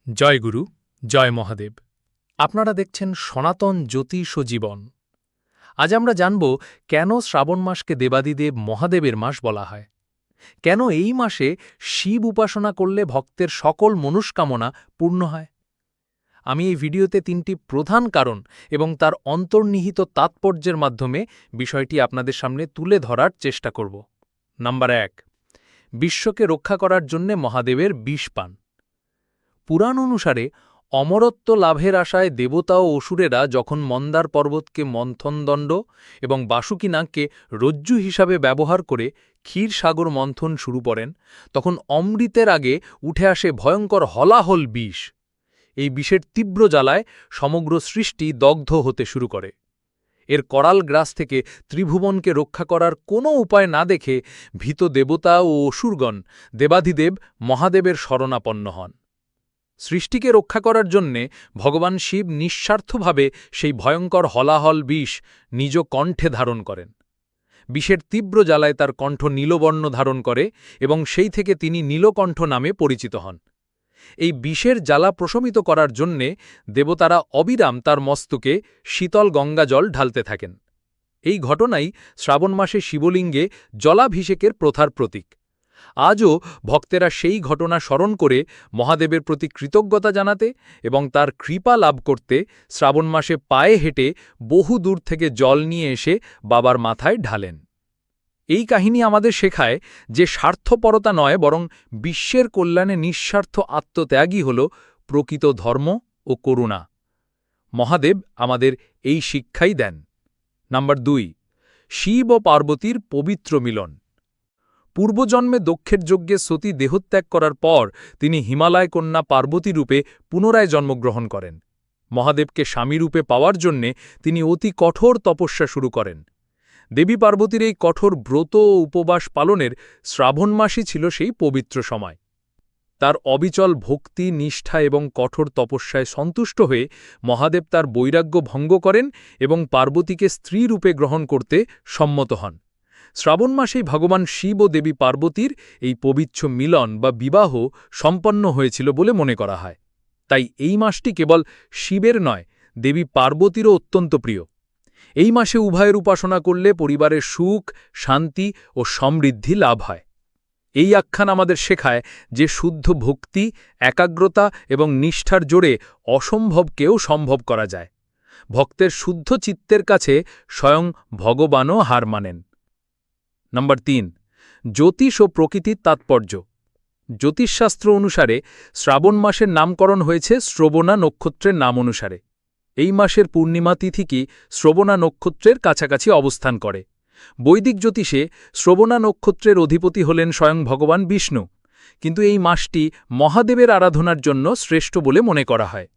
জয় গুরু, জয় মহাদেব। আপনারা দেখছেন সনাতন জ্যোতিষ ও জীবন। আজ আমরা জানব কেন শ্রাবণ মাসকে দেবাদিদেব মহাদেবের মাস বলা হয়, কেন এই মাসে শিব উপাসনা করলে ভক্তের সকল মনস্কামনা পূর্ণ হয়। আমি এই ভিডিওতে তিনটি প্রধান কারণ এবং তার অন্তর্নিহিত তাৎপর্যের মাধ্যমে বিষয়টি আপনাদের সামনে তুলে ধরার চেষ্টা করব। নাম্বার ১, বিশ্বকে রক্ষা করার জন্যে মহাদেবের বিষ পান। পুরাণ অনুসারে অমরত্ব লাভের আশায় দেবতা ও অসুরেরা যখন মন্দার পর্বতকে মন্থনদণ্ড এবং বাসুকীনাগকে রজ্জু হিসাবে ব্যবহার করে ক্ষীরসাগর মন্থন শুরু করেন, তখন অমৃতের আগে উঠে আসে ভয়ঙ্কর হলাহল বিষ। এই বিষের তীব্র জ্বালায় সমগ্র সৃষ্টি দগ্ধ হতে শুরু করে। এর করাল গ্রাস থেকে ত্রিভুবনকে রক্ষা করার কোনো উপায় না দেখে ভীত দেবতা ও অসুরগণ দেবাধিদেব মহাদেবের শরণাপন্ন হন। সৃষ্টিকে রক্ষা করার জন্যে ভগবান শিব নিঃস্বার্থভাবে সেই ভয়ঙ্কর হলাহল বিষ নিজ কণ্ঠে ধারণ করেন। বিষের তীব্র জ্বালায় তার কণ্ঠ নীলবর্ণ ধারণ করে এবং সেই থেকে তিনি নীলকণ্ঠ নামে পরিচিত হন। এই বিষের জ্বালা প্রশমিত করার জন্যে দেবতারা অবিরাম তার মস্তকে শীতল গঙ্গাজল ঢালতে থাকেন। এই ঘটনাই শ্রাবণ মাসে শিবলিঙ্গে জলাভিষেকের প্রথার প্রতীক। আজও ভক্তেরা সেই ঘটনা স্মরণ করে মহাদেবের প্রতি কৃতজ্ঞতা জানাতে এবং তার কৃপা লাভ করতে শ্রাবণ মাসে পায়ে হেঁটে বহু দূর থেকে জল নিয়ে এসে বাবার মাথায় ঢালেন। এই কাহিনী আমাদের শেখায় যে স্বার্থপরতা নয়, বরং বিশ্বের কল্যাণে নিঃস্বার্থ আত্মত্যাগই হল প্রকৃত ধর্ম ও করুণা। মহাদেব আমাদের এই শিক্ষাই দেন। নাম্বার ২, শিব ও পার্বতীর পবিত্র মিলন। পূর্বজন্মে দক্ষের যজ্ঞে সতী দেহত্যাগ করার পর তিনি হিমালয় কন্যা পার্বতী রূপে পুনরায় জন্মগ্রহণ করেন। মহাদেবকে স্বামীরূপে পাওয়ার জন্যে তিনি অতি কঠোর তপস্যা শুরু করেন। দেবী পার্বতীর এই কঠোর ব্রত ও উপবাস পালনের শ্রাবণ মাসই ছিল সেই পবিত্র সময়। তার অবিচল ভক্তি, নিষ্ঠা এবং কঠোর তপস্যায় সন্তুষ্ট হয়ে মহাদেব তার বৈরাগ্য ভঙ্গ করেন এবং পার্বতীকে স্ত্রীরূপে গ্রহণ করতে সম্মত হন। শ্রাবণ মাসেই ভগবান শিব ও দেবী পার্বতীর এই পবিত্র মিলন বা বিবাহ সম্পন্ন হয়েছিল বলে মনে করা হয়। তাই এই মাসটি কেবল শিবের নয়, দেবী পার্বতীরও অত্যন্ত প্রিয়। এই মাসে উভয়ের উপাসনা করলে পরিবারের সুখ, শান্তি ও সমৃদ্ধি লাভ হয়। এই আখ্যান আমাদের শেখায় যে শুদ্ধ ভক্তি, একাগ্রতা এবং নিষ্ঠার জোরে অসম্ভবকেও সম্ভব করা যায়। ভক্তের শুদ্ধ চিত্তের কাছে স্বয়ং ভগবানও হার মানেন। নাম্বার ৩, জ্যোতিষ ও প্রকৃতির তাৎপর্য। জ্যোতিষশাস্ত্র অনুসারে শ্রাবণ মাসের নামকরণ হয়েছে শ্রবণা নক্ষত্রের নাম অনুসারে। এই মাসের পূর্ণিমা তিথিকি শ্রবণা নক্ষত্রের কাছাকাছি অবস্থান করে। বৈদিক জ্যোতিষে শ্রবণা নক্ষত্রের অধিপতি হলেন স্বয়ং ভগবান বিষ্ণু, কিন্তু এই মাসটি মহাদেবের আরাধনার জন্য শ্রেষ্ঠ বলে মনে করা হয়।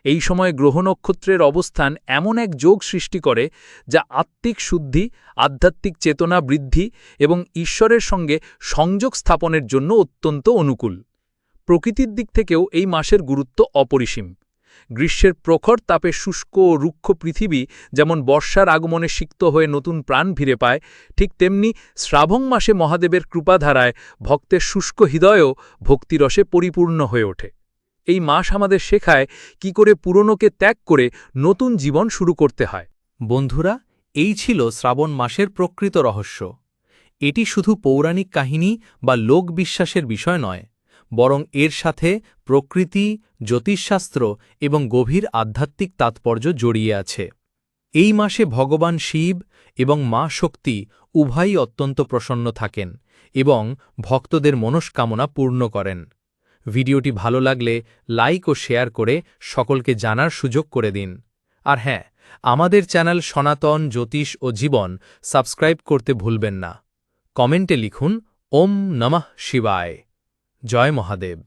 এই সময় গ্রহ নক্ষত্রের অবস্থান এমন এক যোগ সৃষ্টি করে যা আত্মিক শুদ্ধি, আধ্যাত্মিক চেতনা বৃদ্ধি এবং ঈশ্বরের সঙ্গে সংযোগ স্থাপনের জন্য অত্যন্ত অনুকূল। প্রকৃতির দিক থেকেও এই মাসের গুরুত্ব অপরিসীম। গ্রীষ্মের প্রখর তাপে শুষ্ক ও রুক্ষ পৃথিবী যেমন বর্ষার আগমনে সিক্ত হয়ে নতুন প্রাণ ফিরে পায়, ঠিক তেমনি শ্রাবণ মাসে মহাদেবের কৃপাধারায় ভক্তের শুষ্ক হৃদয়ও ভক্তিরসে পরিপূর্ণ হয়ে ওঠে। এই মাস আমাদের শেখায় কি করে পুরনোকে ত্যাগ করে নতুন জীবন শুরু করতে হয়। বন্ধুরা, এই ছিল শ্রাবণ মাসের প্রকৃত রহস্য। এটি শুধু পৌরাণিক কাহিনী বা লোকবিশ্বাসের বিষয় নয়, বরং এর সাথে প্রকৃতি, জ্যোতিষশাস্ত্র এবং গভীর আধ্যাত্মিক তাৎপর্য জড়িয়ে আছে। এই মাসে ভগবান শিব এবং মা শক্তি উভয়ই অত্যন্ত প্রসন্ন থাকেন এবং ভক্তদের মনস্কামনা পূর্ণ করেন। ভিডিওটি ভালো লাগলে লাইক ও শেয়ার করে সকলকে জানার সুযোগ করে দিন। আর হ্যাঁ, আমাদের চ্যানেল সনাতন জ্যোতিষ ও জীবন সাবস্ক্রাইব করতে ভুলবেন না। কমেন্টে লিখুন ওম নমঃ শিবায়। জয় মহাদেব।